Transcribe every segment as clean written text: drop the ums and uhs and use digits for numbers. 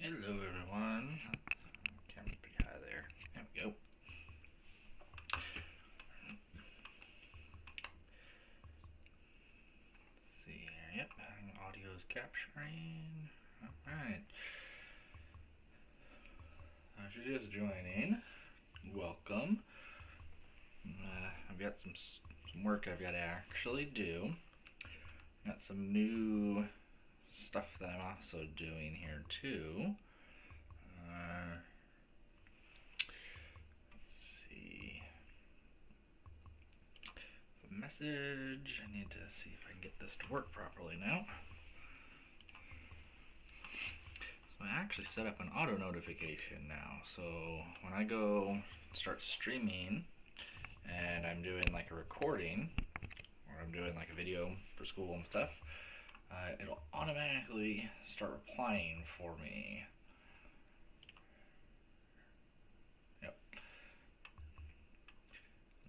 Hello everyone. Camera's pretty high there. There we go. Let's see here. Yep, audio is capturing. Alright. If you're just joining, welcome. I've got some work I've got to actually do. Got some new stuff that I'm also doing here too. Let's see. Message. I need to see if I can get this to work properly now. So I actually set up an auto notification now. So when I go start streaming and I'm doing like a recording or I'm doing like a video for school and stuff, it'll automatically start replying for me. Yep.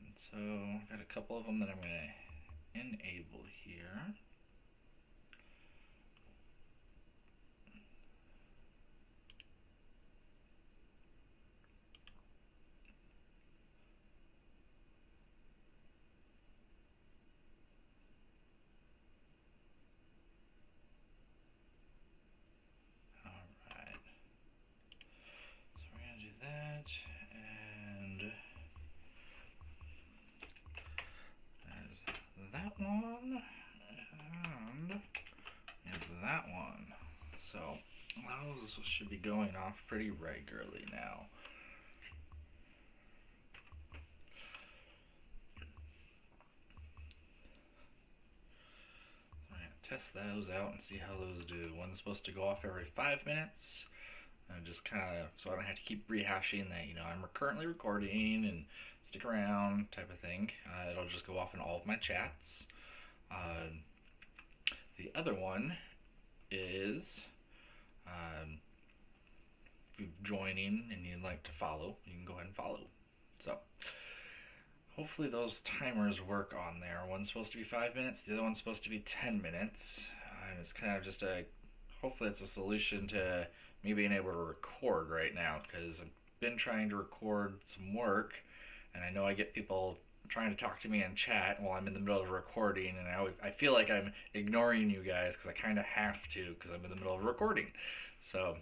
And so I've got a couple of them that I'm going to enable here. Alright. So we're going to do that, and there's that one, and that one. So those should be going off pretty regularly now. I'm going to test those out and see how those do. One's supposed to go off every 5 minutes, and just kind of, so I don't have to keep rehashing that, I'm currently recording and stick around type of thing. It'll just go off in all of my chats. The other one is if you're joining and you'd like to follow, you can go ahead and follow. So hopefully those timers work on there. One's supposed to be 5 minutes, the other one's supposed to be 10 minutes. And it's kind of just hopefully it's a solution to me being able to record right now, because I've been trying to record some work, and I know I get people trying to talk to me in chat while I'm in the middle of recording, and I feel like I'm ignoring you guys because I kind of have to because I'm in the middle of recording. So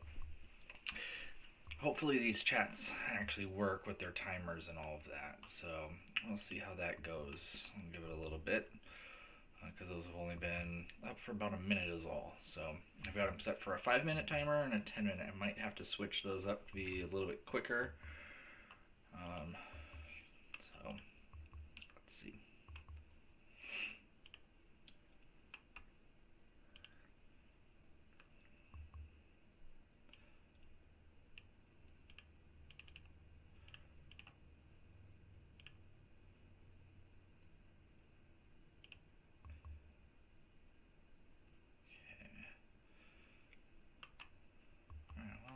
hopefully these chats actually work with their timers and all of that. So we'll see how that goes. I'll give it a little bit because those have only been up for about a minute is all. So I've got them set for a 5-minute timer and a 10-minute. I might have to switch those up to be a little bit quicker. So let's see.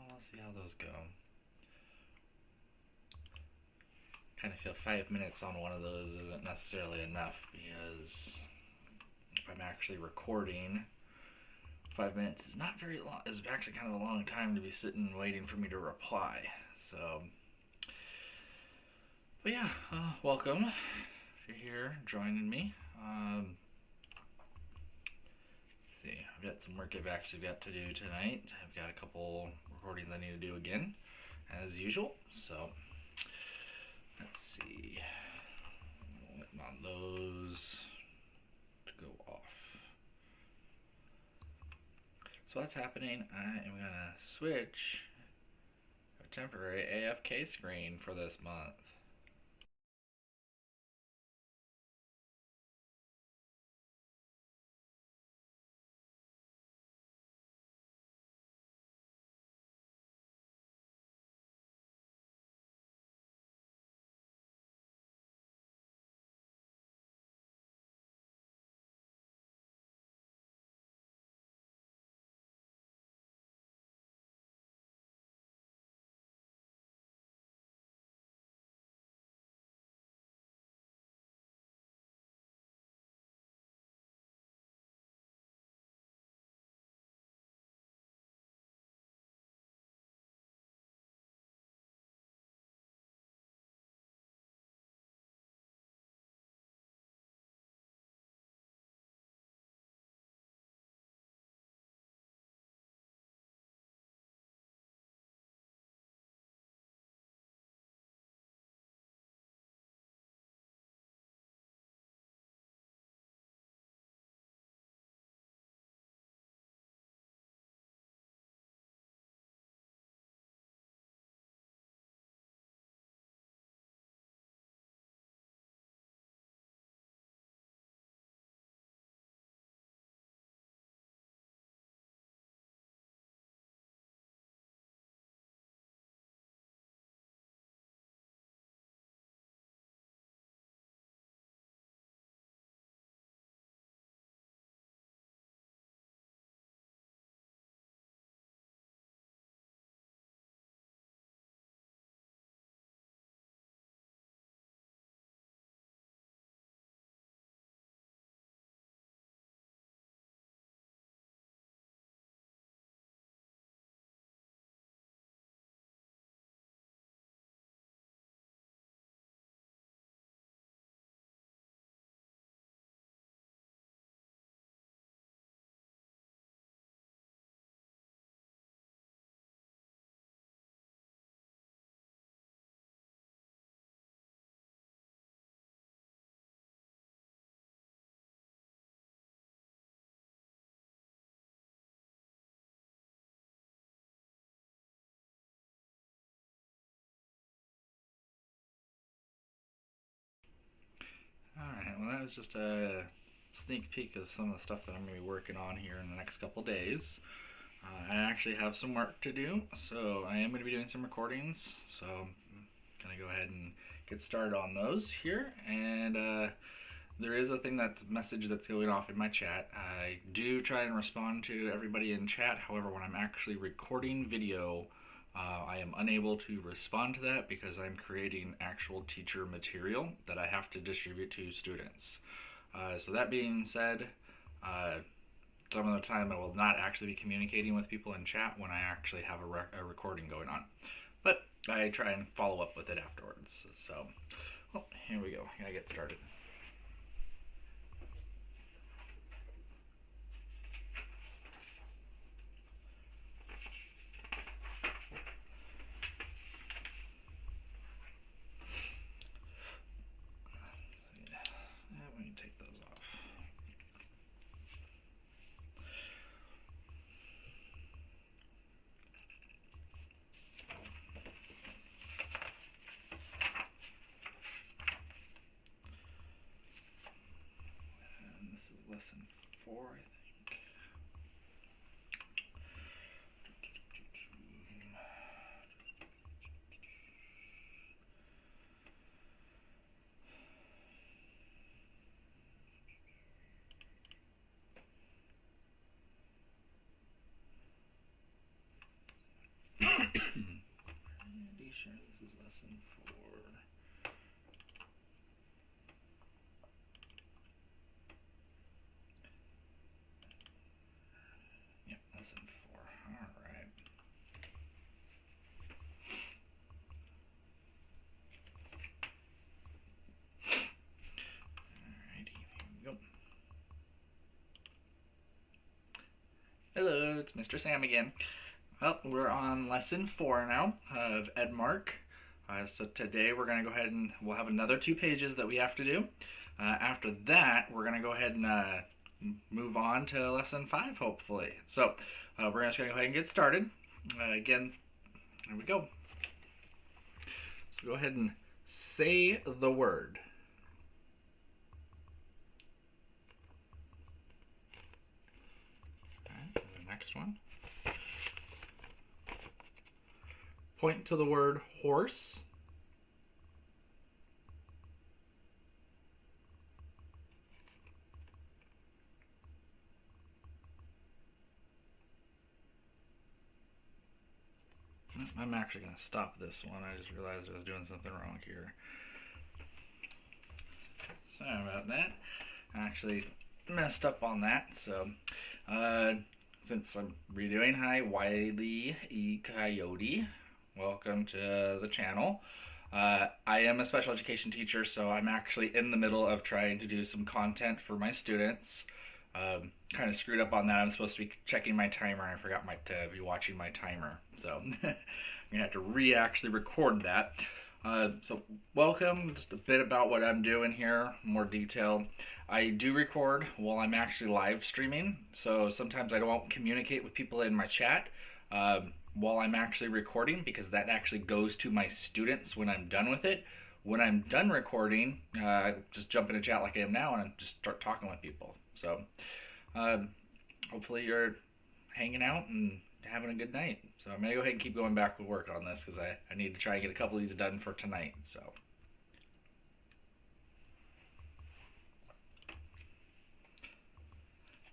We'll see how those go. Kind of feel 5 minutes on one of those isn't necessarily enough, because if I'm actually recording, 5 minutes is not very long. It's actually kind of a long time to be sitting waiting for me to reply. So, but yeah, welcome if you're here joining me. Let's see, I've got some work I've actually got to do tonight. I've got a couple recordings I need to do again, as usual. So let's see, I'm waiting on those to go off. So what's happening, I am going to switch a temporary AFK screen for this month. Alright, well that was just a sneak peek of some of the stuff that I'm going to be working on here in the next couple days. I actually have some work to do, so I am going to be doing some recordings, so I'm going to go ahead and get started on those here. And there is a message that's going off in my chat. I do try and respond to everybody in chat, however when I'm actually recording video, I am unable to respond to that because I'm creating actual teacher material that I have to distribute to students. So that being said, some of the time I will not actually be communicating with people in chat when I actually have a recording going on. But I try and follow up with it afterwards. So, well, here we go. I gotta get started. We can take those off. And this is lesson 4, I think. Pretty sure this is lesson 4. Yep, lesson 4. Alright. Alrighty, here we go. Hello, it's Mr. Sam again. Well, we're on lesson 4 now of Edmark. So today we're going to go ahead and we'll have another 2 pages that we have to do. After that, we're going to go ahead and move on to lesson 5, hopefully. So we're just going to go ahead and get started. Again, there we go. So go ahead and say the word. Okay, the next one. Point to the word horse. I'm actually going to stop this one. I just realized I was doing something wrong here. Sorry about that. I actually messed up on that. So, since I'm redoing, hi, Wiley E. Coyote. Welcome to the channel. I am a special education teacher, so I'm actually in the middle of trying to do some content for my students. Kind of screwed up on that. I'm supposed to be checking my timer, and I forgot to be watching my timer. So I'm going to have to actually record that. So welcome, just a bit about what I'm doing here, more detail. I do record while I'm actually live streaming, so sometimes I don't communicate with people in my chat while I'm actually recording, because that actually goes to my students when I'm done with it. When I'm done recording, I just jump in a chat like I am now and I just start talking with people. So hopefully you're hanging out and having a good night. So I'm going to go ahead and keep going back with work on this because I need to try and get a couple of these done for tonight. So.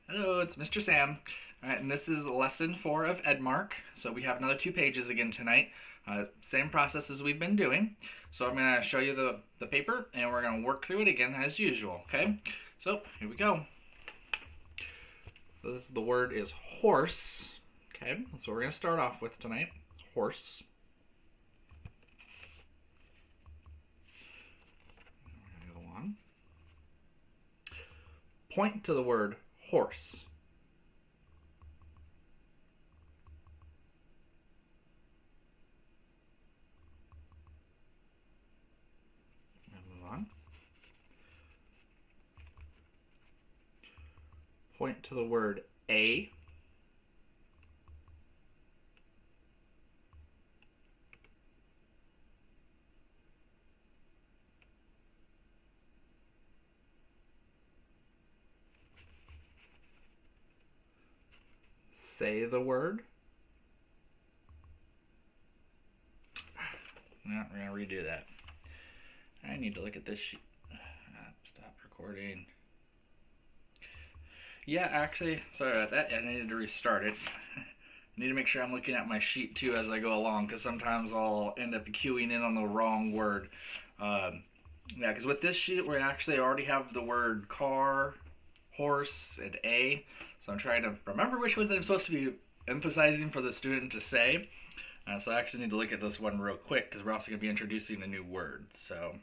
Hello, it's Mr. Sam. Alright, and this is lesson 4 of Edmark. So we have another 2 pages again tonight. Same process as we've been doing. So I'm going to show you the paper and we're going to work through it again as usual, okay? So here we go. So the word is horse. Okay, that's what we're going to start off with tonight. Horse. We're going to go on. Point to the word horse. Move on. Point to the word a. say the word. No, we're going to redo that. I need to look at this sheet. Stop recording. Yeah, actually, sorry about that. I needed to restart it. I need to make sure I'm looking at my sheet too as I go along, because sometimes I'll end up queuing in on the wrong word. Yeah, because with this sheet, we actually already have the word car, horse, and a. So I'm trying to remember which ones I'm supposed to be emphasizing for the student to say. So I actually need to look at this one real quick, because we're also going to be introducing a new word. So,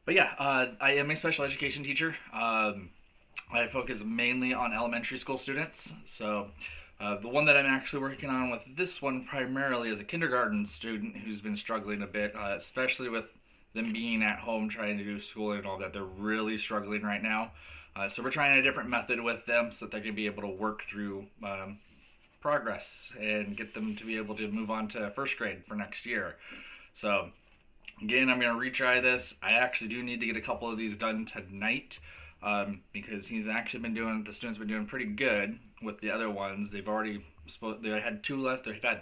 but yeah, I am a special education teacher. I focus mainly on elementary school students. So the one that I'm actually working on with this one primarily is a kindergarten student who's been struggling a bit, especially with them being at home trying to do schooling and all that. They're really struggling right now. So we're trying a different method with them so that they can be able to work through progress and get them to be able to move on to first grade for next year. So again, I'm going to retry this. I actually do need to get a couple of these done tonight, because the student's been doing pretty good with the other ones. They've had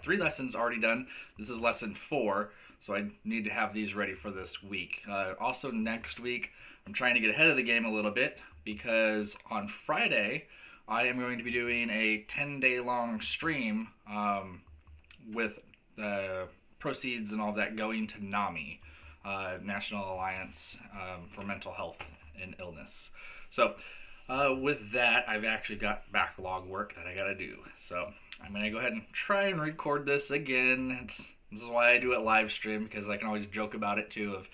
3 lessons already done. This is lesson 4, so I need to have these ready for this week. Also next week, I'm trying to get ahead of the game a little bit, because on Friday, I am going to be doing a 10-day long stream with proceeds and all that going to NAMI, National Alliance for Mental Health and Illness. So with that, I've actually got backlog work that I gotta do. So I'm gonna go ahead and try and record this again. This is why I do it live stream, because I can always joke about it too. Of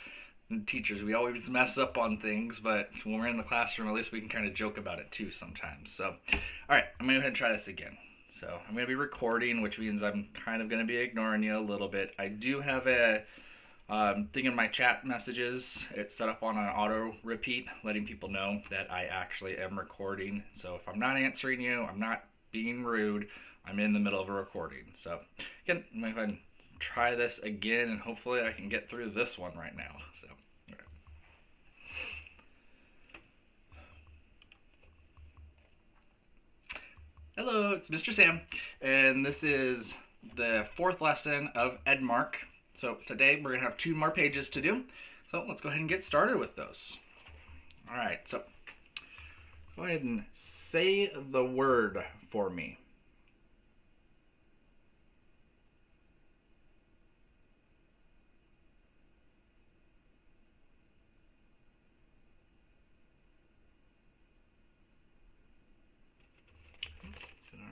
teachers, we always mess up on things, but when we're in the classroom, at least we can kind of joke about it too sometimes. So, all right, I'm gonna go ahead and try this again. So I'm gonna be recording, which means I'm kind of gonna be ignoring you a little bit. I do have a thing in my chat messages. It's set up on an auto repeat, letting people know that I actually am recording. So if I'm not answering you, I'm not being rude. I'm in the middle of a recording. So again, I'm gonna go ahead and try this again, and hopefully I can get through this one right now. So, all right. Hello, it's Mr. Sam, and this is the 4th lesson of Edmark. So today we're gonna have 2 more pages to do. So let's go ahead and get started with those. All right, so go ahead and say the word for me.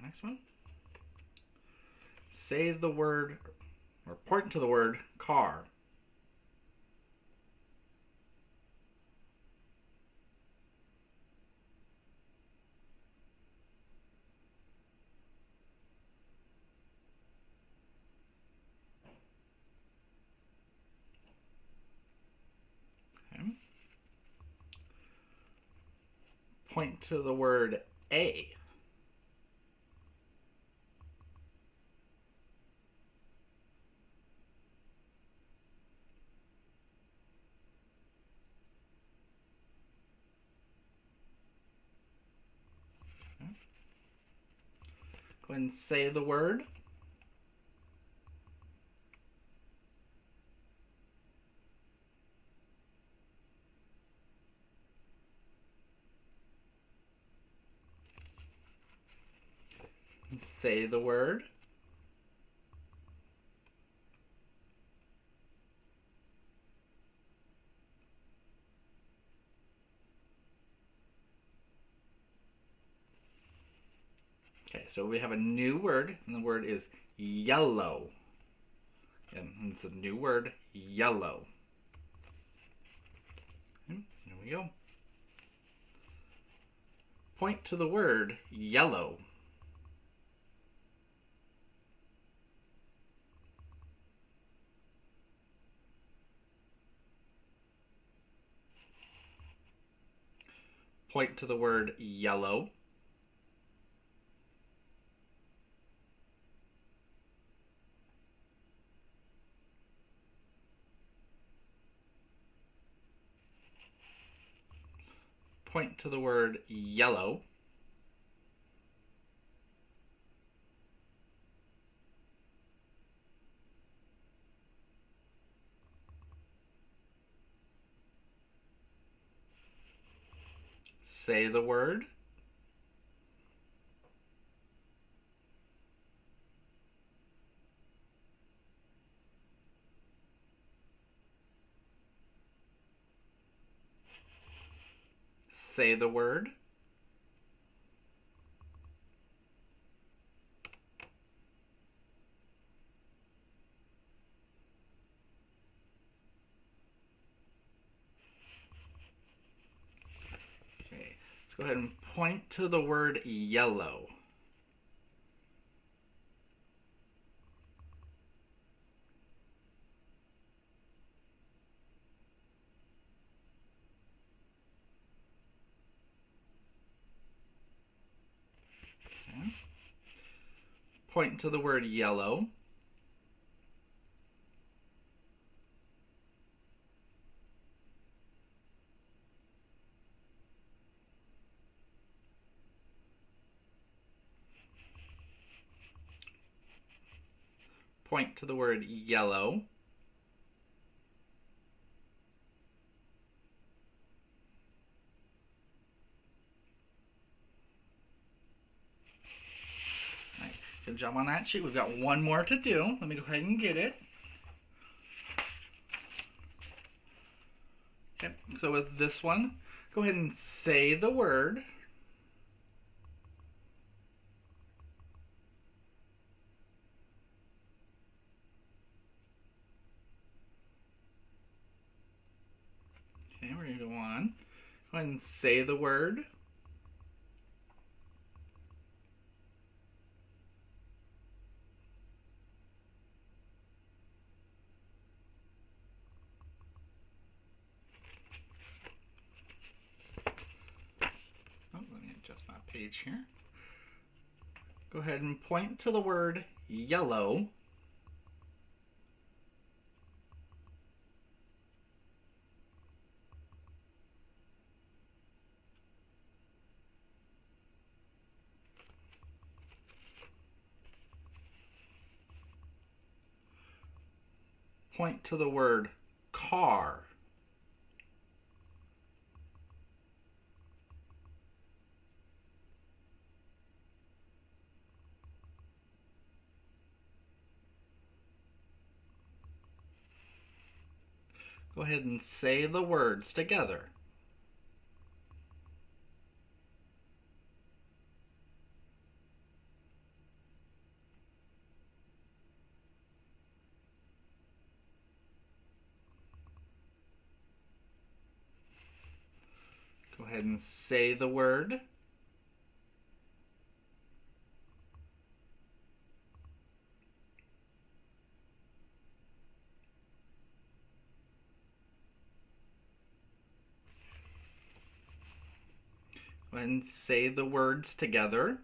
Next one. Say the word, or point to the word, car. Okay. Point to the word a. Go ahead and say the word. Say the word. Okay, so we have a new word, and the word is yellow. And it's a new word, yellow. Here we go. Point to the word yellow. Point to the word yellow. Point to the word yellow. say the word. Say the word. Okay, let's go ahead and point to the word yellow. Okay. Point to the word yellow. Point to the word yellow. All right, good job on that sheet. We've got one more to do. Let me go ahead and get it. Okay, so with this one, go ahead and say the word. Okay, we're going to go on. Go ahead and say the word. Oh, let me adjust my page here. Go ahead and point to the word yellow. Point to the word car. Go ahead and say the words together. Go ahead and say the word. Go ahead and say the words together.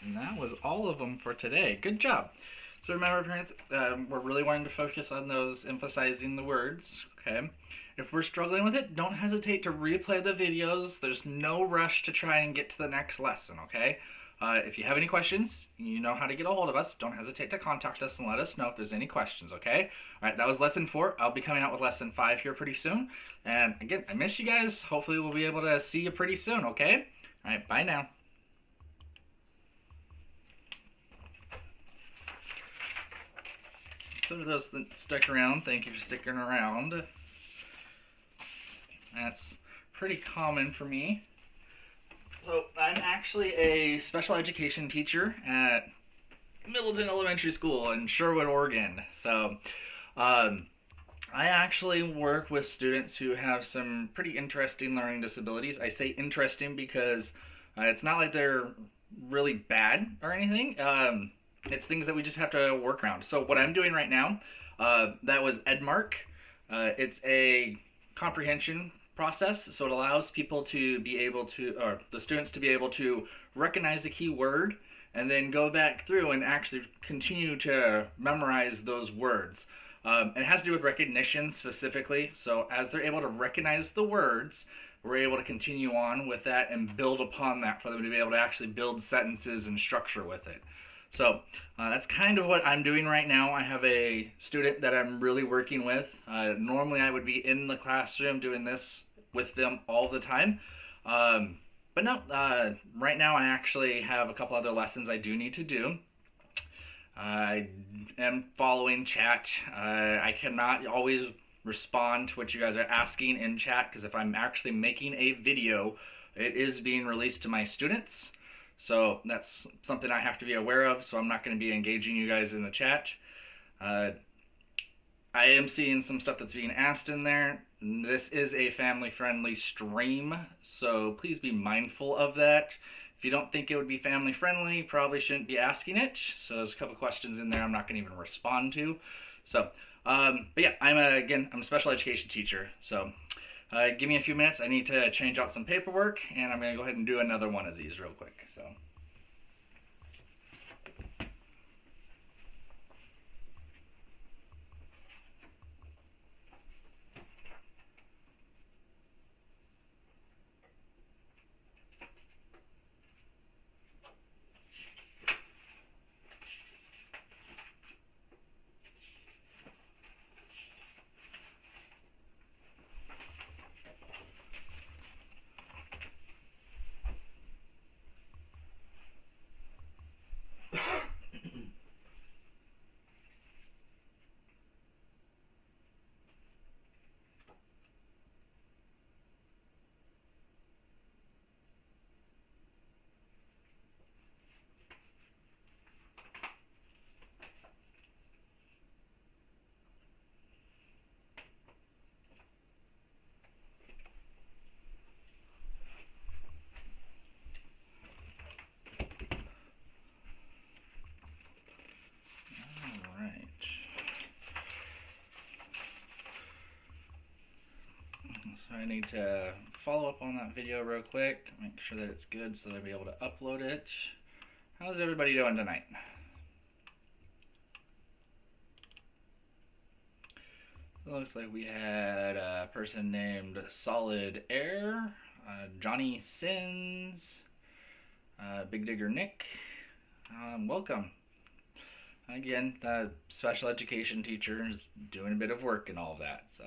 And that was all of them for today. Good job. So remember, parents, we're really wanting to focus on those emphasizing the words, okay? If we're struggling with it, don't hesitate to replay the videos. There's no rush to try and get to the next lesson, okay? If you have any questions, you know how to get a hold of us. Don't hesitate to contact us and let us know if there's any questions, okay? All right, that was lesson 4. I'll be coming out with lesson 5 here pretty soon. And again, I miss you guys. Hopefully we'll be able to see you pretty soon, okay? All right, bye now. So to those that stuck around, thank you for sticking around. That's pretty common for me. So I'm actually a special education teacher at Middleton Elementary School in Sherwood, Oregon. So I actually work with students who have some pretty interesting learning disabilities. I say interesting because it's not like they're really bad or anything. It's things that we just have to work around. So what I'm doing right now, that was Edmark. It's a comprehension process, so it allows people to be able to, or the students to be able to recognize the key word and then go back through and actually continue to memorize those words. It has to do with recognition specifically. So as they're able to recognize the words, we're able to continue on with that and build upon that for them to be able to actually build sentences and structure with it. So that's kind of what I'm doing right now. I have a student that I'm really working with. Normally I would be in the classroom doing this with them all the time. But no, right now I actually have a couple other lessons I do need to do. I am following chat. I cannot always respond to what you guys are asking in chat because if I'm actually making a video, it is being released to my students. So that's something I have to be aware of, so I'm not going to be engaging you guys in the chat. I am seeing some stuff that's being asked in there. This is a family-friendly stream, so please be mindful of that. If you don't think it would be family-friendly, you probably shouldn't be asking it. So there's a couple questions in there I'm not going to even respond to. So, but yeah, I'm a special education teacher, so give me a few minutes. I need to change out some paperwork, and I'm going to go ahead and do another one of these real quick. So. So I need to follow up on that video real quick, make sure that it's good so that I'll be able to upload it. How's everybody doing tonight? It looks like we had a person named Solid Air, Johnny Sins, Big Digger Nick. Welcome. Again, the special education teacher is doing a bit of work and all of that, so.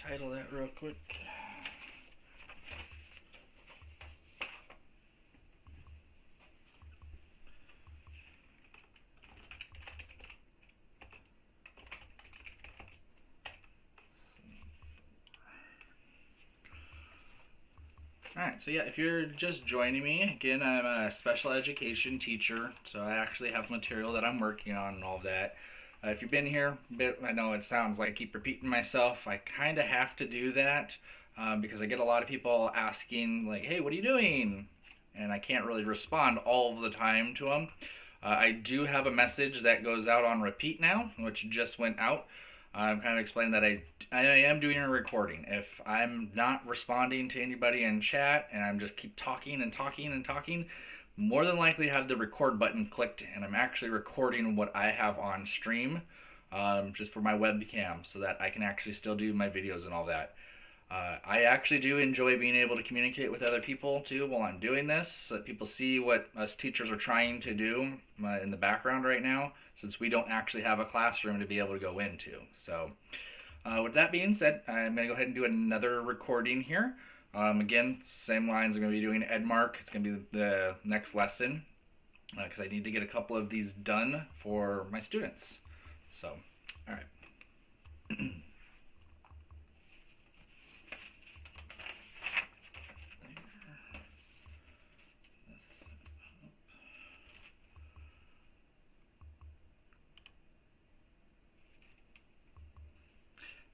Title that real quick. Alright, so yeah, if you're just joining me, again, I'm a special education teacher, so I actually have material that I'm working on and all of that. If you've been here a bit, I know it sounds like I keep repeating myself. I kind of have to do that because I get a lot of people asking, like, hey, what are you doing? And I can't really respond all of the time to them. I do have a message that goes out on repeat now, which just went out. I'm kind of explaining that I am doing a recording. If I'm not responding to anybody in chat and I'm just keep talking and talking and talking, more than likely have the record button clicked and I'm actually recording what I have on stream just for my webcam so that I can actually still do my videos and all that. I actually do enjoy being able to communicate with other people too while I'm doing this so that people see what us teachers are trying to do in the background right now, since we don't actually have a classroom to be able to go into. So with that being said, I'm going to go ahead and do another recording here. Again, same lines I'm going to be doing Edmark. It's going to be the next lesson. because I need to get a couple of these done for my students. So, all right.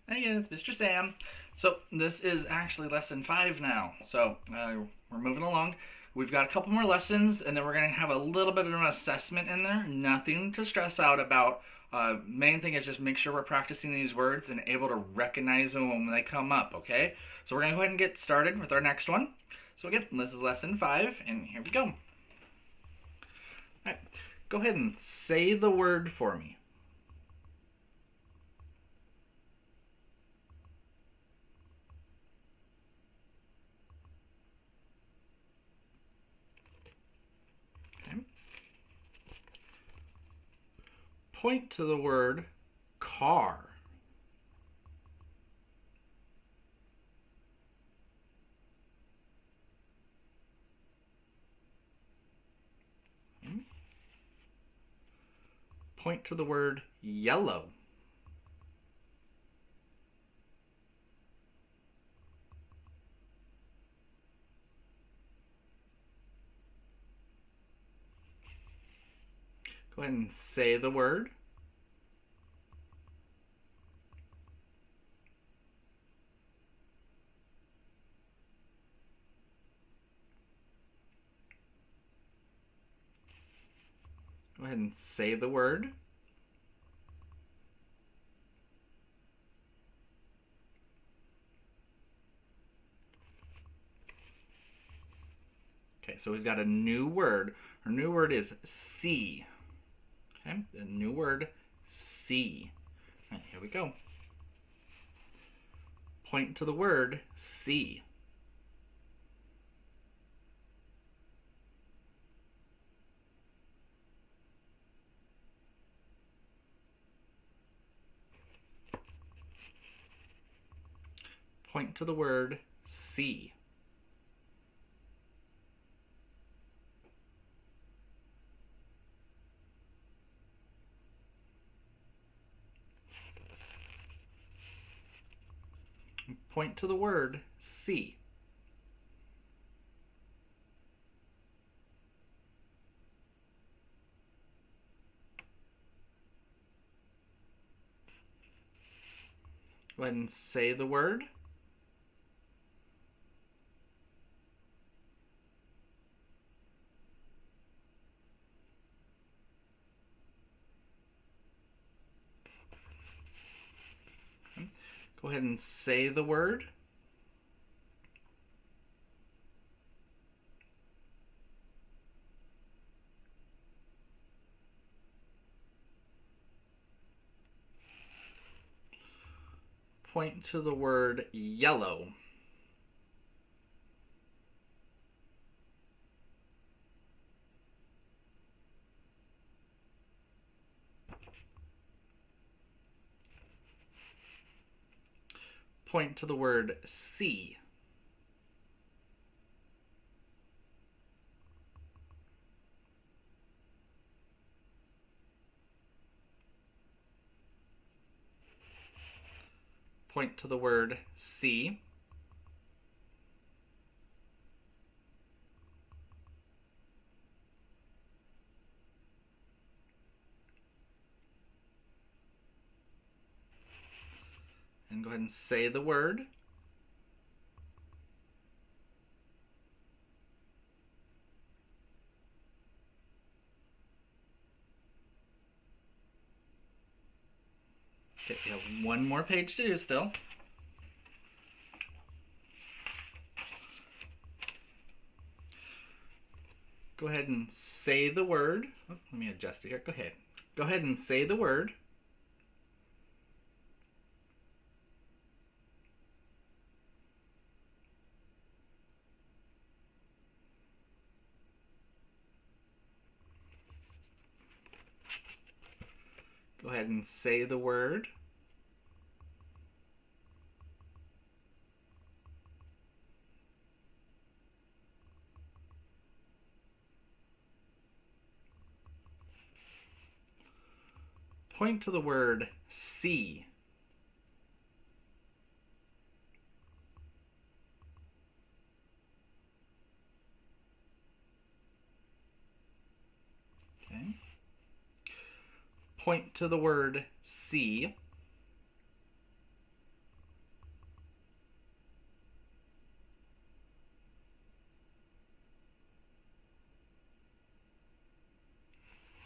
Again, it's Mr. Sam. So this is actually lesson 5 now. So we're moving along. We've got a couple more lessons, and then we're going to have a little bit of an assessment in there. Nothing to stress out about. Main thing is just make sure we're practicing these words and able to recognize them when they come up, okay? So we're going to go ahead and get started with our next one. So again, this is lesson 5, and here we go. All right, go ahead and say the word for me. Point to the word car. Point to the word yellow. Go ahead and say the word. Go ahead and say the word. Okay, so we've got a new word. Our new word is see. Okay, the new word, see. All right, here we go. Point to the word see. Point to the word see. Point to the word see. Go ahead and say the word. Go ahead and say the word. Point to the word yellow. Point to the word see. Point to the word see. And go ahead and say the word. Okay, you have one more page to do still. Go ahead and say the word. Oh, let me adjust it here. Go ahead. Go ahead and say the word. Go ahead and say the word. point to the word see. Okay. Point to the word see.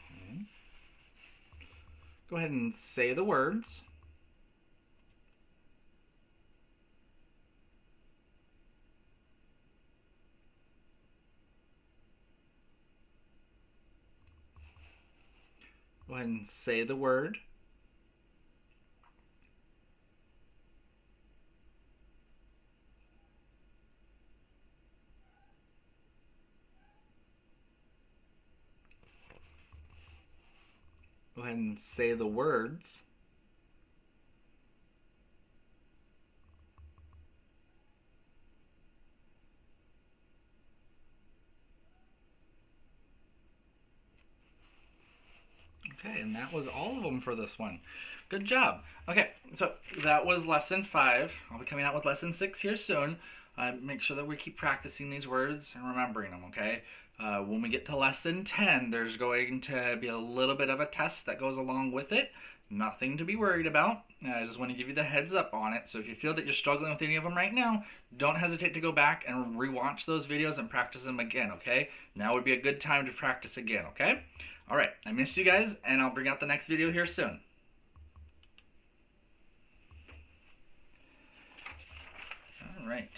Okay. Go ahead and say the words. Go ahead and say the word. Go ahead and say the words. Okay, and that was all of them for this one. Good job. Okay, so that was lesson 5. I'll be coming out with lesson 6 here soon. Make sure that we keep practicing these words and remembering them, okay? When we get to lesson 10, there's going to be a little bit of a test that goes along with it. Nothing to be worried about. I just want to give you the heads up on it. So if you feel that you're struggling with any of them right now, don't hesitate to go back and rewatch those videos and practice them again, okay? Now would be a good time to practice again, okay? All right, I missed you guys, and I'll bring out the next video here soon. All right,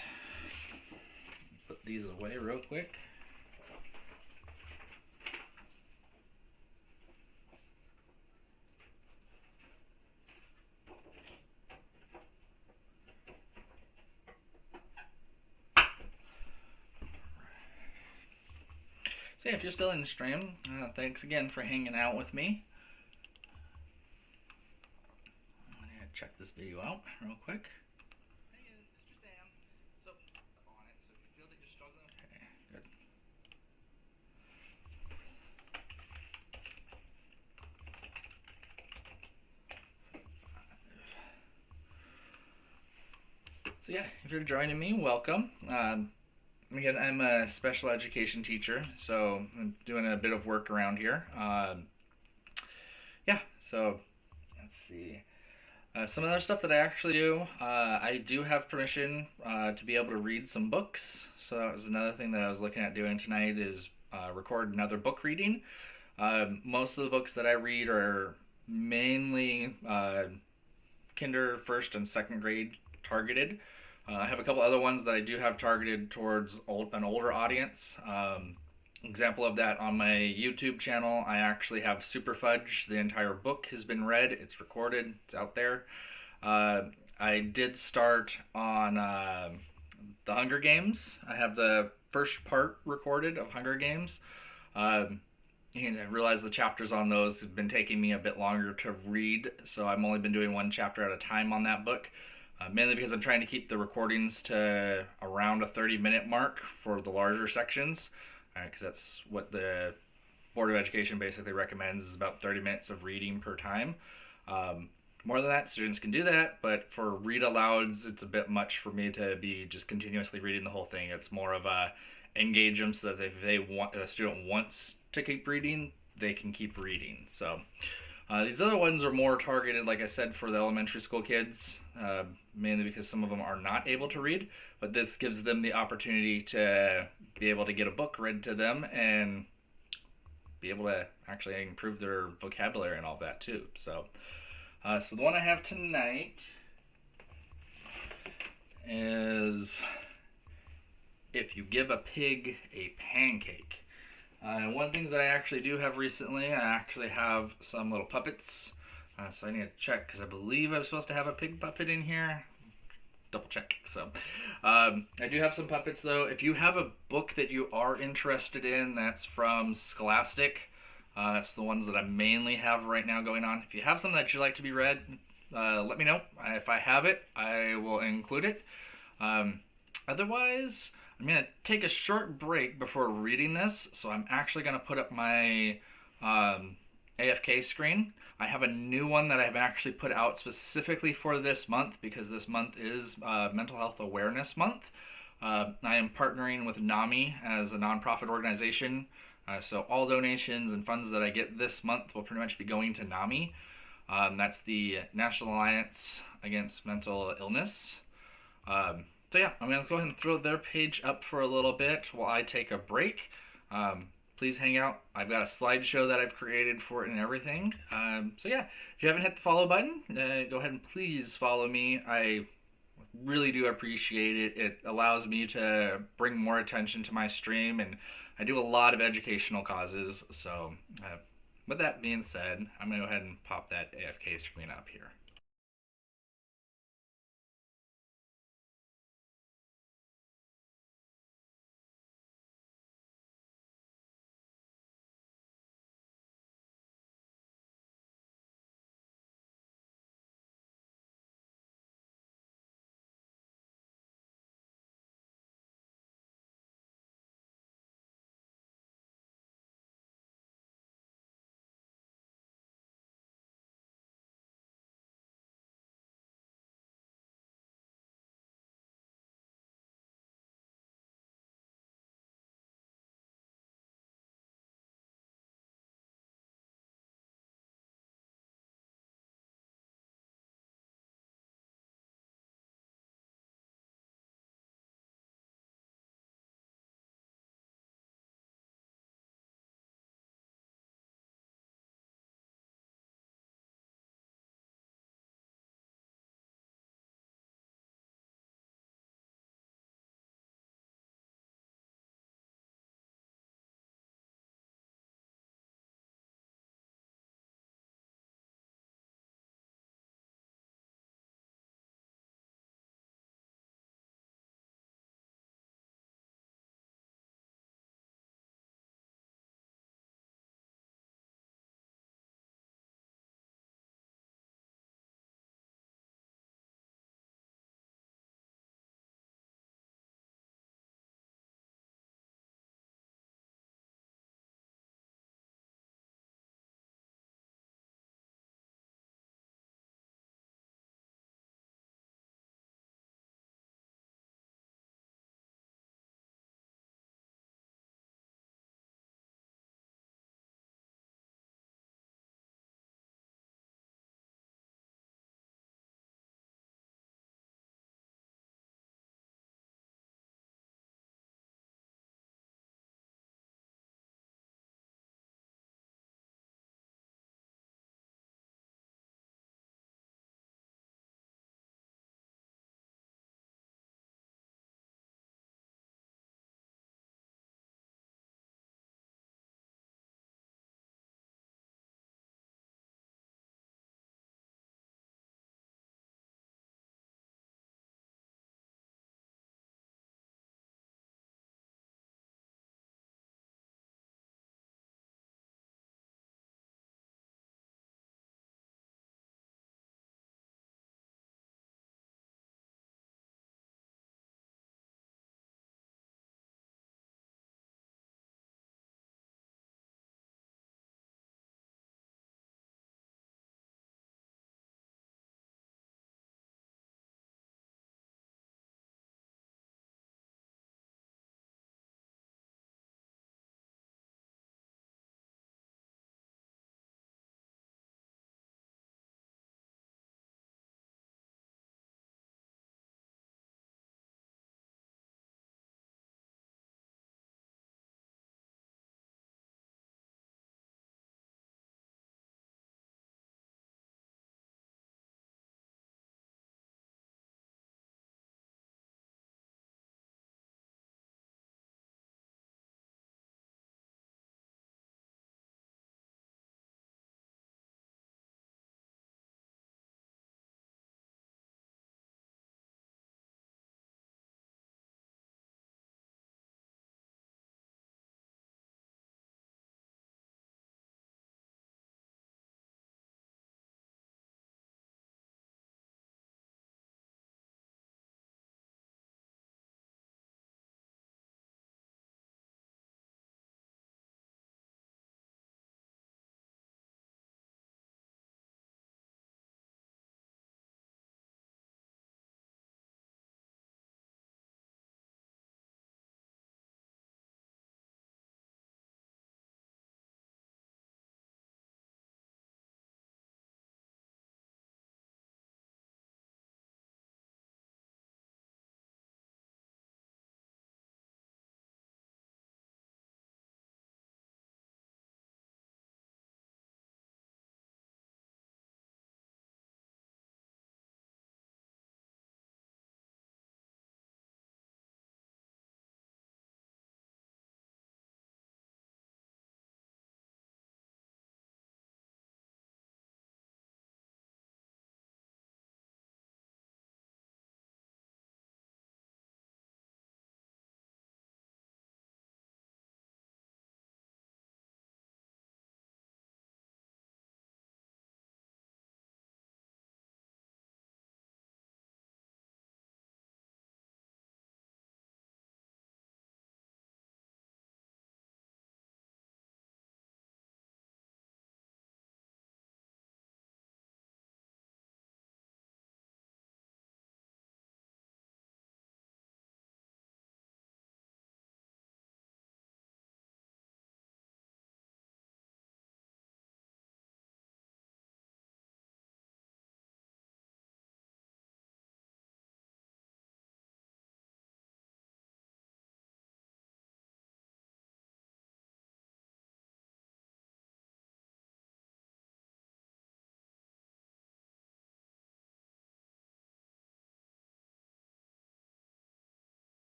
put these away real quick. So yeah, if you're still in the stream, thanks again for hanging out with me. I'm gonna check this video out real quick. Hey, Mr. Sam. So, on it. So if you feel that you're struggling, okay, good. So yeah, if you're joining me, welcome. Again, I'm a special education teacher, so I'm doing a bit of work around here. Yeah, so let's see. Some other stuff that I actually do, I do have permission to be able to read some books. So that was another thing that I was looking at doing tonight is record another book reading. Most of the books that I read are mainly kinder, first, and second grade targeted. I have a couple other ones that I do have targeted towards an older audience. Example of that on my YouTube channel, I actually have Super Fudge. The entire book has been read. It's recorded. It's out there. I did start on The Hunger Games. I have the first part recorded of Hunger Games. And I realize the chapters on those have been taking me a bit longer to read, so I've only been doing one chapter at a time on that book. Mainly because I'm trying to keep the recordings to around a 30-minute mark for the larger sections, because that's what the Board of Education basically recommends, is about 30 minutes of reading per time. More than that, students can do that, but for read-alouds, it's a bit much for me to be just continuously reading the whole thing. It's more of a engage them so that if the student wants to keep reading, they can keep reading. So these other ones are more targeted, like I said, for the elementary school kids, mainly because some of them are not able to read, but this gives them the opportunity to be able to get a book read to them and be able to actually improve their vocabulary and all that too. So, so the one I have tonight is If You Give a Pig a Pancake. One of the things that I actually do have recently, I actually have some little puppets. So I need to check, because I believe I'm supposed to have a pig puppet in here. Double check. So I do have some puppets though. If you have a book that you are interested in that's from Scholastic, that's the ones that I mainly have right now going on. If you have something that you'd like to be read, let me know. If I have it, I will include it. Otherwise, I'm going to take a short break before reading this, so I'm actually going to put up my AFK screen. I have a new one that I've actually put out specifically for this month because this month is Mental Health Awareness Month. I am partnering with NAMI as a nonprofit organization. So all donations and funds that I get this month will pretty much be going to NAMI. That's the National Alliance Against Mental Illness. So yeah, I'm going to go ahead and throw their page up for a little bit while I take a break. Please hang out. I've got a slideshow that I've created for it and everything. So yeah, if you haven't hit the follow button, go ahead and please follow me. I really do appreciate it. It allows me to bring more attention to my stream, and I do a lot of educational causes. So with that being said, I'm going to go ahead and pop that AFK screen up here.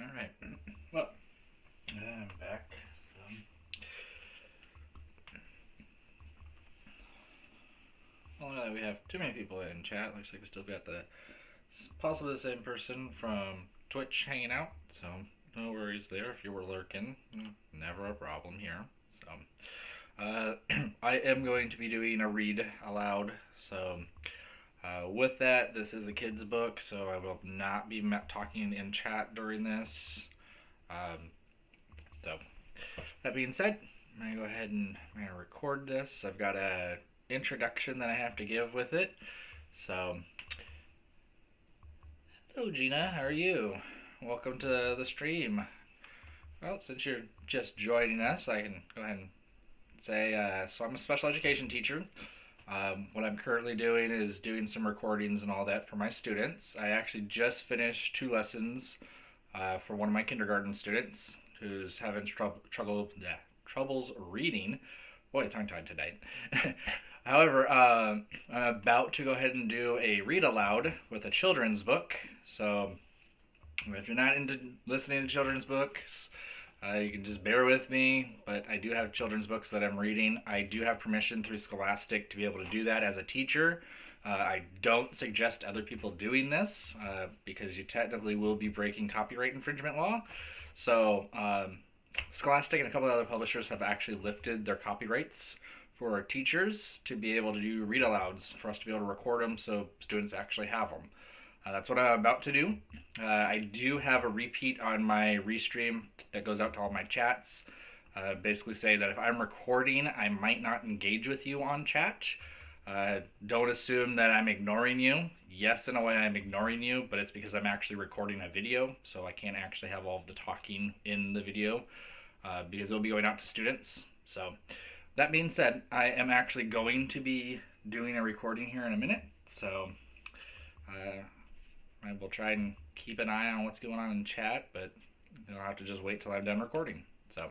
Alright. Well, I'm back. Well, we have too many people in chat. Looks like we still got possibly the same person from Twitch hanging out. So no worries there if you were lurking. Never a problem here. So I am going to be doing a read aloud. So with that, this is a kid's book, so I will not be talking in chat during this. So that being said, I'm going to go ahead and record this. I've got a introduction that I have to give with it. So, hello Gina, how are you? Welcome to the stream. Well, since you're just joining us, I can go ahead and say, so I'm a special education teacher. What I'm currently doing is doing some recordings and all that for my students. I actually just finished 2 lessons for one of my kindergarten students who's having troubles reading. Boy, tongue-tied today. However, I'm about to go ahead and do a read aloud with a children's book. So if you're not into listening to children's books, you can just bear with me, but I do have children's books that I'm reading. I do have permission through Scholastic to be able to do that as a teacher. I don't suggest other people doing this because you technically will be breaking copyright infringement law. So Scholastic and a couple of other publishers have actually lifted their copyrights for our teachers to be able to do read alouds, for us to be able to record them so students actually have them. That's what I'm about to do. I do have a repeat on my restream that goes out to all my chats. Basically say that if I'm recording, I might not engage with you on chat. Don't assume that I'm ignoring you. Yes, in a way I'm ignoring you, but it's because I'm actually recording a video, so I can't actually have all of the talking in the video because it'll be going out to students. So that being said, I am actually going to be doing a recording here in a minute, so I will try and keep an eye on what's going on in chat, but you'll have to just wait till I'm done recording. So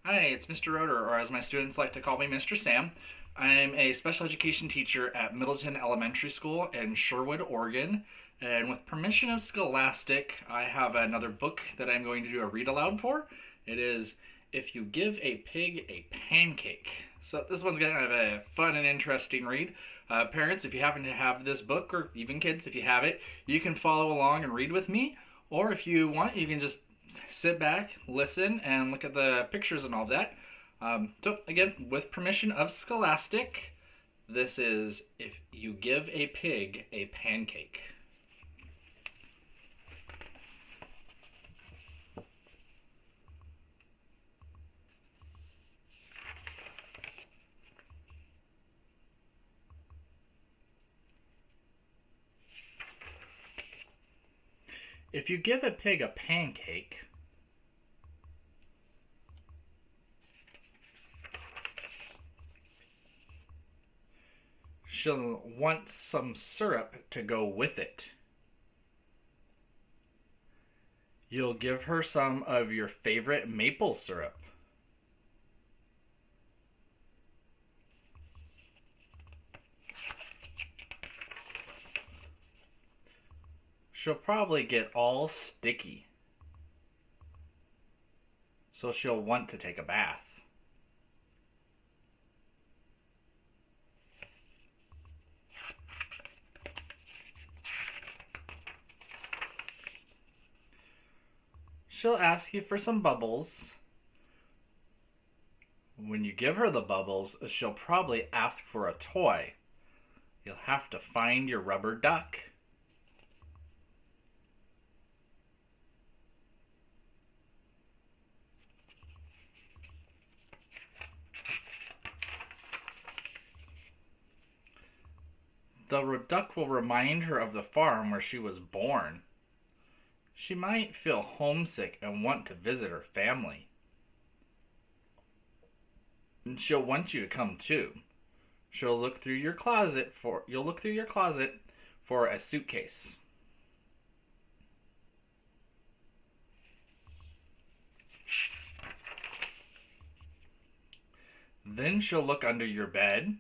hi, it's Mr. Roeder, or as my students like to call me, Mr. Sam. I'm a special education teacher at Middleton Elementary School in Sherwood, Oregon. And with permission of Scholastic, I have another book that I'm going to do a read aloud for. It is If You Give a Pig a Pancake. So this one's going to have a fun and interesting read. Parents, if you happen to have this book, or even kids, if you have it, you can follow along and read with me. Or if you want, you can just sit back, listen, and look at the pictures and all that. So again, with permission of Scholastic, this is If You Give a Pig a Pancake. If you give a pig a pancake, she'll want some syrup to go with it. You'll give her some of your favorite maple syrup. She'll probably get all sticky, so she'll want to take a bath. She'll ask you for some bubbles. When you give her the bubbles, she'll probably ask for a toy. You'll have to find your rubber duck. The duck will remind her of the farm where she was born. She might feel homesick and want to visit her family. And she'll want you to come too. You'll look through your closet for a suitcase. Then she'll look under your bed.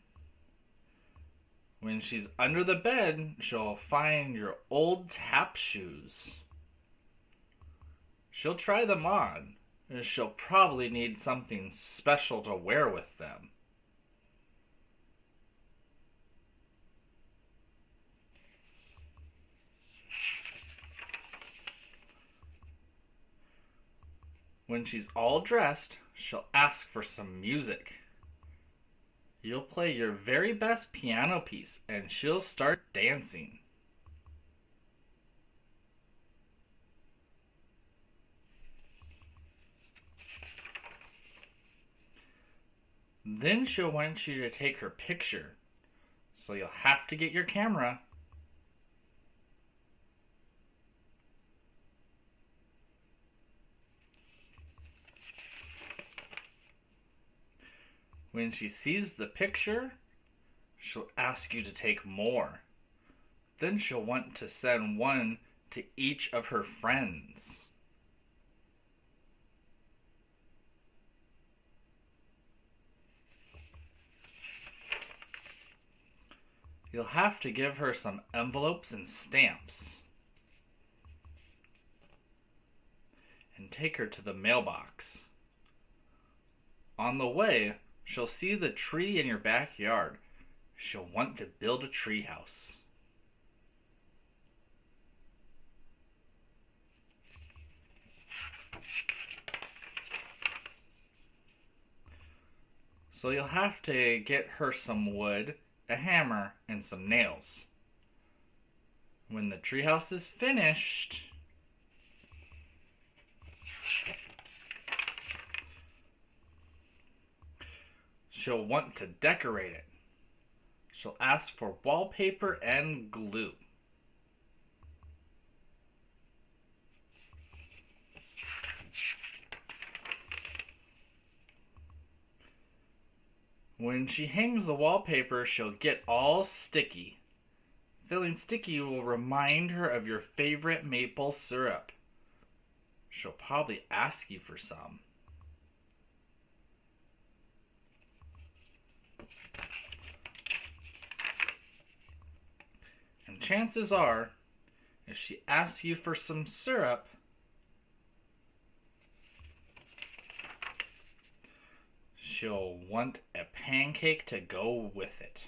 When she's under the bed, she'll find your old tap shoes. She'll try them on, and she'll probably need something special to wear with them. When she's all dressed, she'll ask for some music. You'll play your very best piano piece, and she'll start dancing. Then she'll want you to take her picture, so you'll have to get your camera. When she sees the picture, she'll ask you to take more. Then she'll want to send one to each of her friends. You'll have to give her some envelopes and stamps. And take her to the mailbox. On the way, she'll see the tree in your backyard. She'll want to build a tree house. So you'll have to get her some wood, a hammer, and some nails. When the treehouse is finished, she'll want to decorate it. She'll ask for wallpaper and glue. When she hangs the wallpaper, she'll get all sticky. Feeling sticky will remind her of your favorite maple syrup. She'll probably ask you for some. And chances are, if she asks you for some syrup, she'll want a pancake to go with it.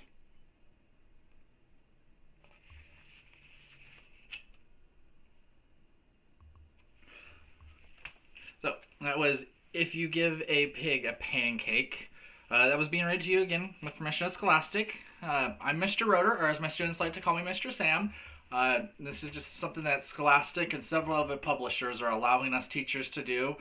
So that was If You Give a Pig a Pancake. That was being read to you again with permission of Scholastic. I'm Mr. Roeder, or as my students like to call me, Mr. Sam. This is just something that Scholastic and several other publishers are allowing us teachers to do.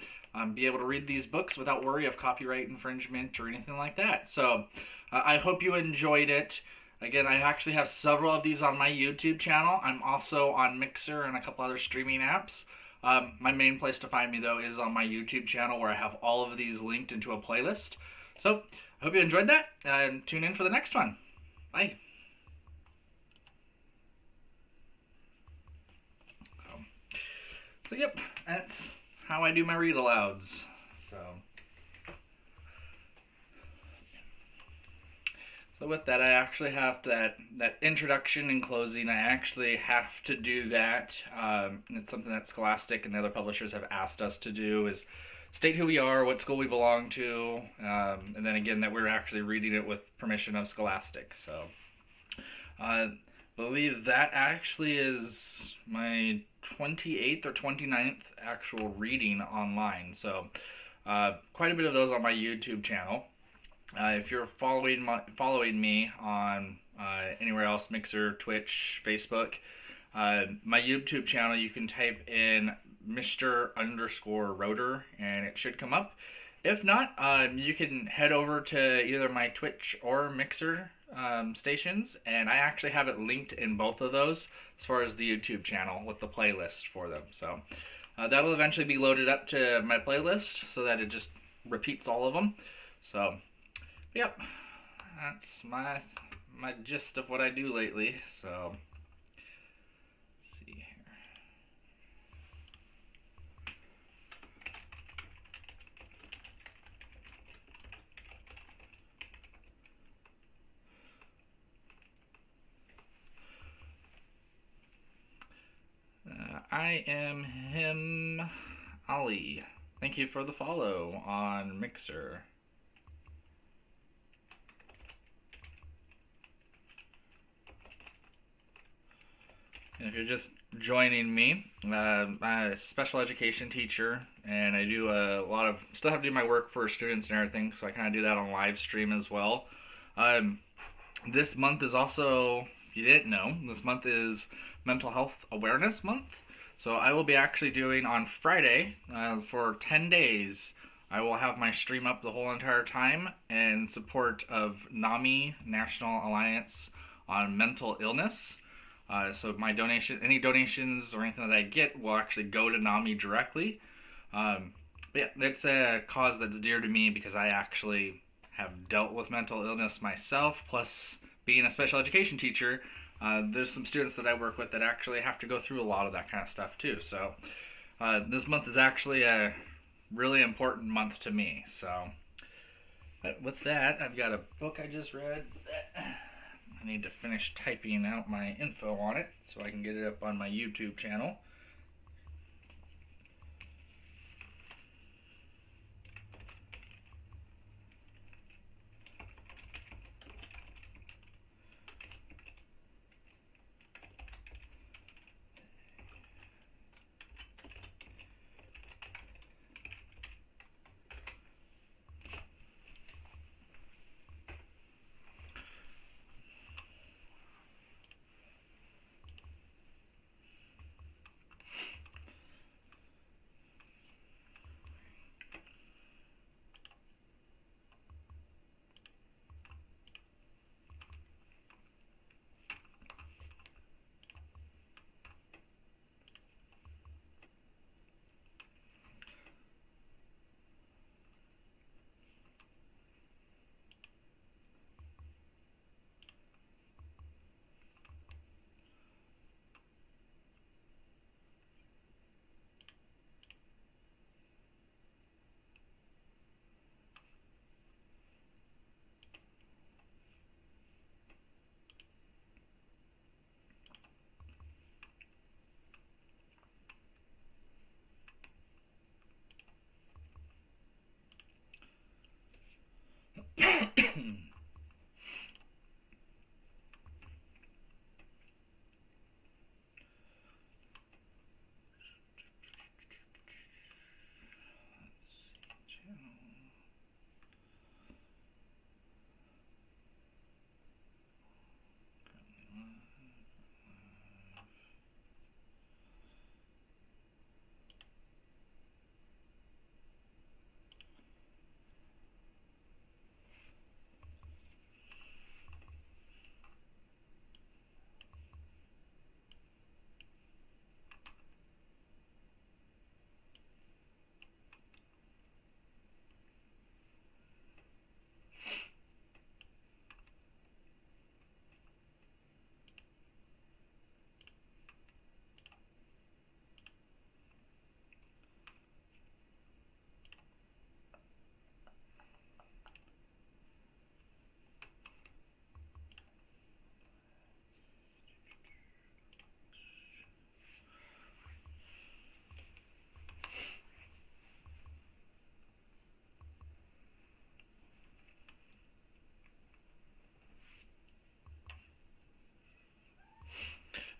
Be able to read these books without worry of copyright infringement or anything like that. So I hope you enjoyed it. Again, I actually have several of these on my YouTube channel. I'm also on Mixer and a couple other streaming apps. My main place to find me, though, is on my YouTube channel, where I have all of these linked into a playlist. So I hope you enjoyed that, and tune in for the next one. Bye. So yep, that's how I do my read-alouds. So with that, I actually have that introduction and closing. I actually have to do that. It's something that Scholastic and the other publishers have asked us to do, is state who we are, what school we belong to, and then again that we're actually reading it with permission of Scholastic. So I believe that actually is my 28th or 29th actual reading online. So quite a bit of those on my YouTube channel. If you're following me on anywhere else, Mixer, Twitch, Facebook, my YouTube channel, you can type in Mr_Roeder and it should come up. If not, you can head over to either my Twitch or Mixer stations, and I actually have it linked in both of those as far as the YouTube channel with the playlist for them. So that'll eventually be loaded up to my playlist so that it just repeats all of them. So yep, that's my gist of what I do lately. So let's see here. I am him, Ali. Thank you for the follow on Mixer. And if you're just joining me, I'm a special education teacher, and I do a lot of still have to do my work for students and everything, so I kind of do that on live stream as well. Um, this month is also, if you didn't know, this month is Mental Health Awareness Month. So I will be actually doing on Friday for 10 days. I will have my stream up the whole entire time in support of NAMI, National Alliance on Mental Illness. So my any donations or anything that I get will actually go to NAMI directly. But yeah, it's a cause that's dear to me because I actually have dealt with mental illness myself. Plus, being a special education teacher, there's some students that I work with that actually have to go through a lot of that kind of stuff too. So this month is actually a really important month to me. So with that, I've got a book I just read that I need to finish typing out my info on it so I can get it up on my YouTube channel.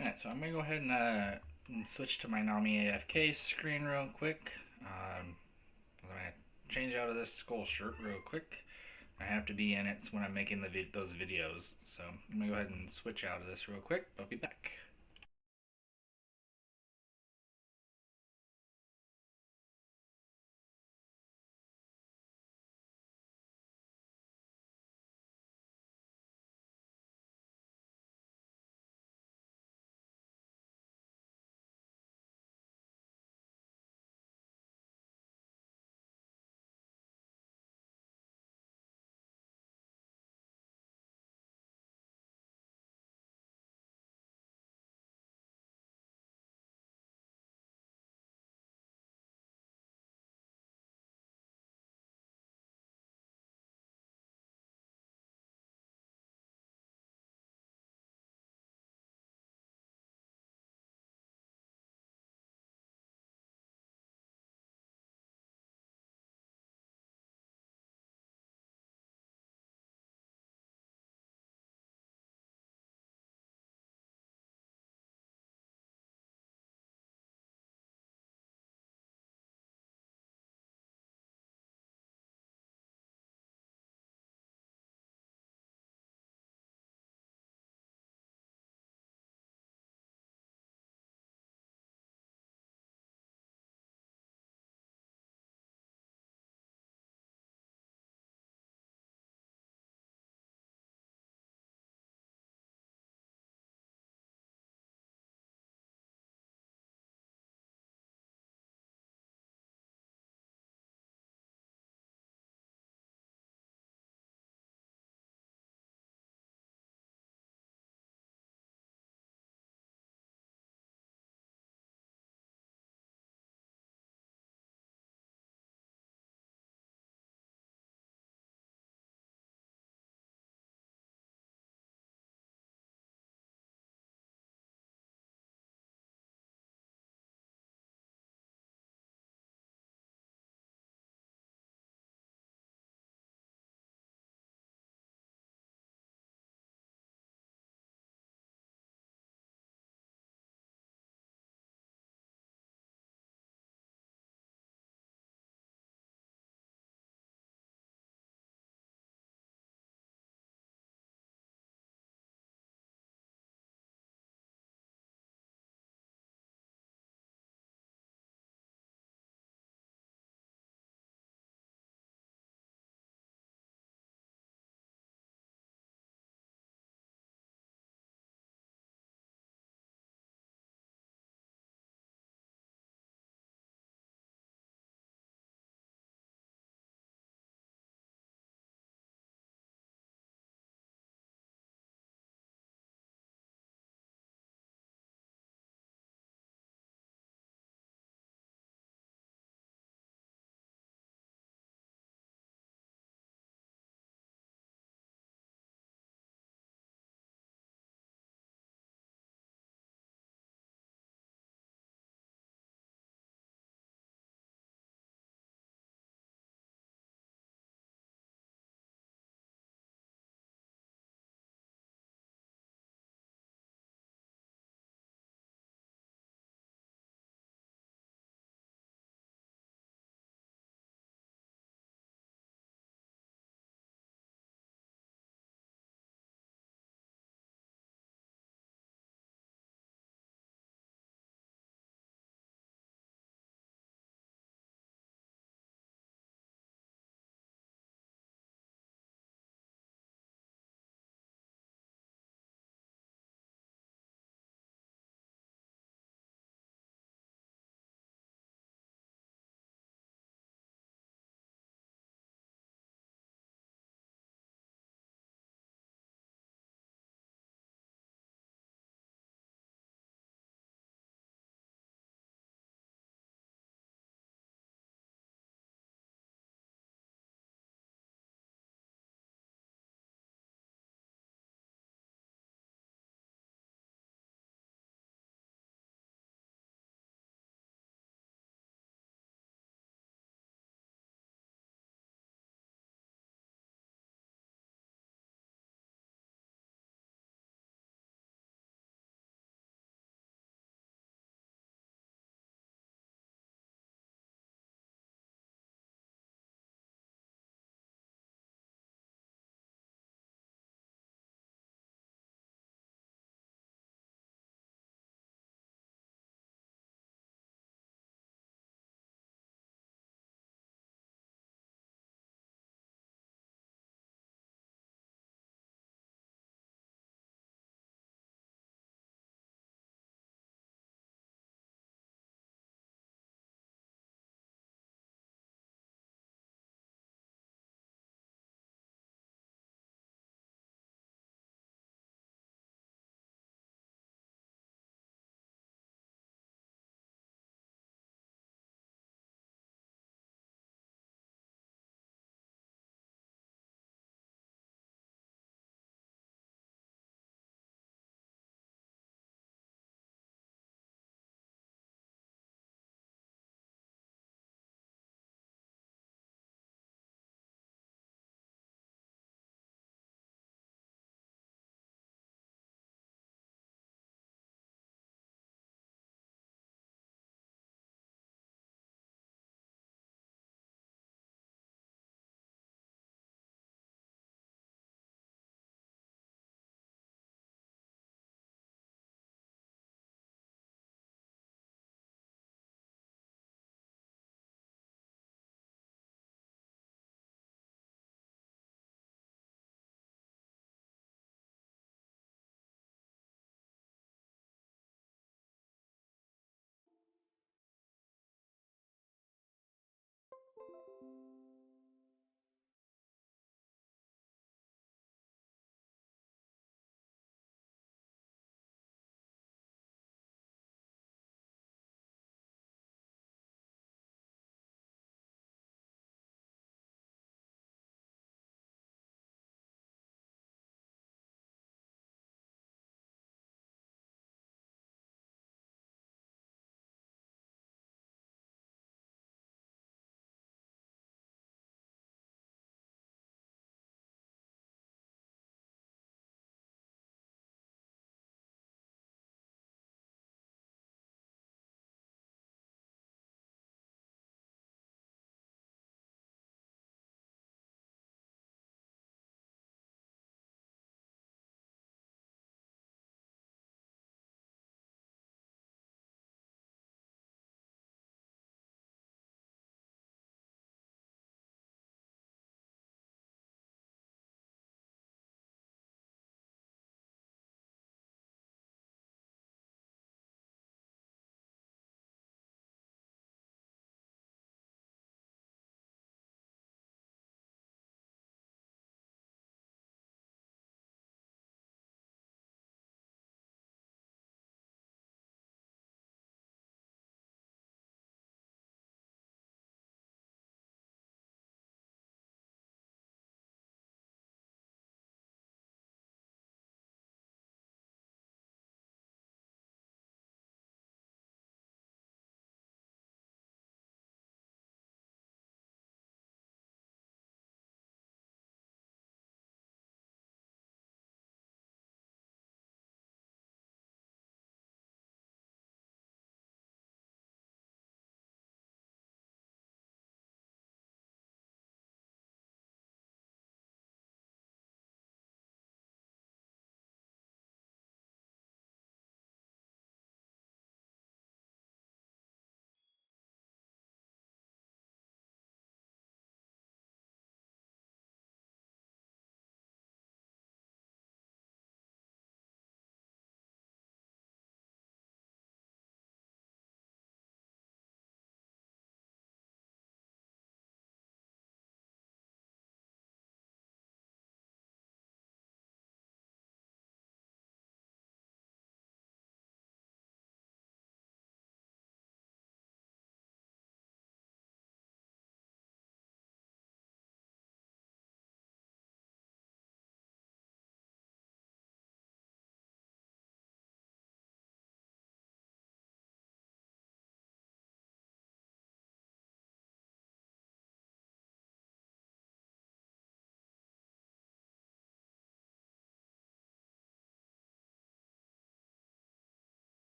Alright, so I'm going to go ahead and switch to my NAMI AFK screen real quick. I'm going to change out of this skull shirt real quick. I have to be in it when I'm making those videos. So I'm going to go ahead and switch out of this real quick. I'll be back.